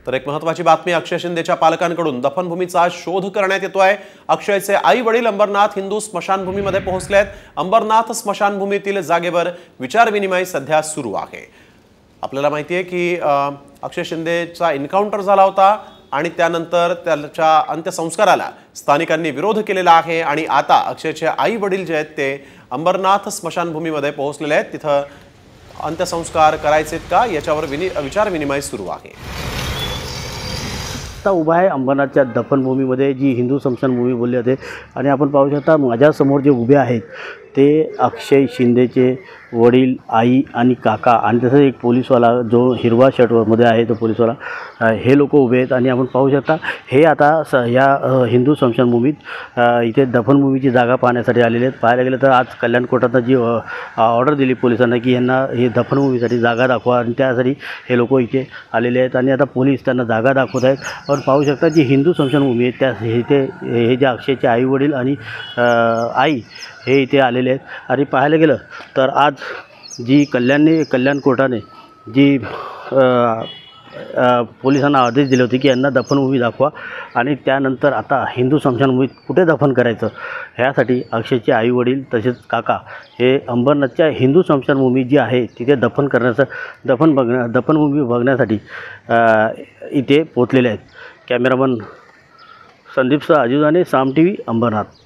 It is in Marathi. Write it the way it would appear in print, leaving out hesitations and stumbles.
तर एक महत्त्वाची बातमी अक्षय शिंदेच्या पालकांकडून दफनभूमीचा शोध करण्यात येतोय। अक्षयचे आई वडील अंबरनाथ हिंदू स्मशानभूमीमध्ये पोहोचले आहेत। अंबरनाथ स्मशानभूमीतील जागेवर विचारविनिमय सध्या सुरू आहे। आपल्याला माहिती आहे की अक्षय शिंदेचा एन्काउंटर झाला होता आणि त्यानंतर त्याच्या अंत्यसंस्काराला स्थानिकांनी विरोध केलेला आहे आणि आता अक्षयचे आई वडील जे आहेत ते अंबरनाथ स्मशानभूमीमध्ये पोहोचलेले आहेत। तिथं अंत्यसंस्कार करायचे का याच्यावर विचारविनिमय सुरू आहे। आता उभा आहे अंबरनाथच्या दफनभूमीमध्ये, जी हिंदू स्मशानभूमी बोलली जाते। आणि आपण पाहू शकता माझ्यासमोर जे उभे आहेत ते अक्षय शिंदेचे वडील, आई आणि काका आणि तसंच एक पोलीसवाला जो हिरवा शर्टमध्ये आहे तो पोलीसवाला, हे लोक उभे आहेत। आणि आपण पाहू शकता हे आता या हिंदू स्मशानभूमीत इथे दफनभूमीची जागा पाहण्यासाठी आलेले आहेत। पाहायला गेलं तर आज कल्याण कोर्टानं जी ऑर्डर दिली पोलिसांना की यांना हे दफनभूमीसाठी जागा दाखवा आणि त्यासाठी हे लोक इथे आलेले आहेत आणि आता पोलीस त्यांना जागा दाखवत आहेत। आपण पाहू शकता जी हिंदू स्मशानभूमी आहे त्या इथे हे जे अक्षयचे आई वडील आणि आई हे इथे आलेले आहेत। आणि पाहायला गेलं तर आज जी कल्याण कोर्टाने जी पोलिसांना आदेश दिले होते की यांना दफनभूमी दाखवा आणि त्यानंतर आता हिंदू स्मशानभूमीत कुठे दफन करायचं ह्यासाठी अक्षयचे आई वडील तसेच काका हे अंबरनाथच्या हिंदू स्मशानभूमी जी आहे तिथे दफनभूमी बघण्यासाठी इथे पोचलेले आहेत। कॅमेरामन संदीपसह अजिजाने साम TV अंबरनाथ।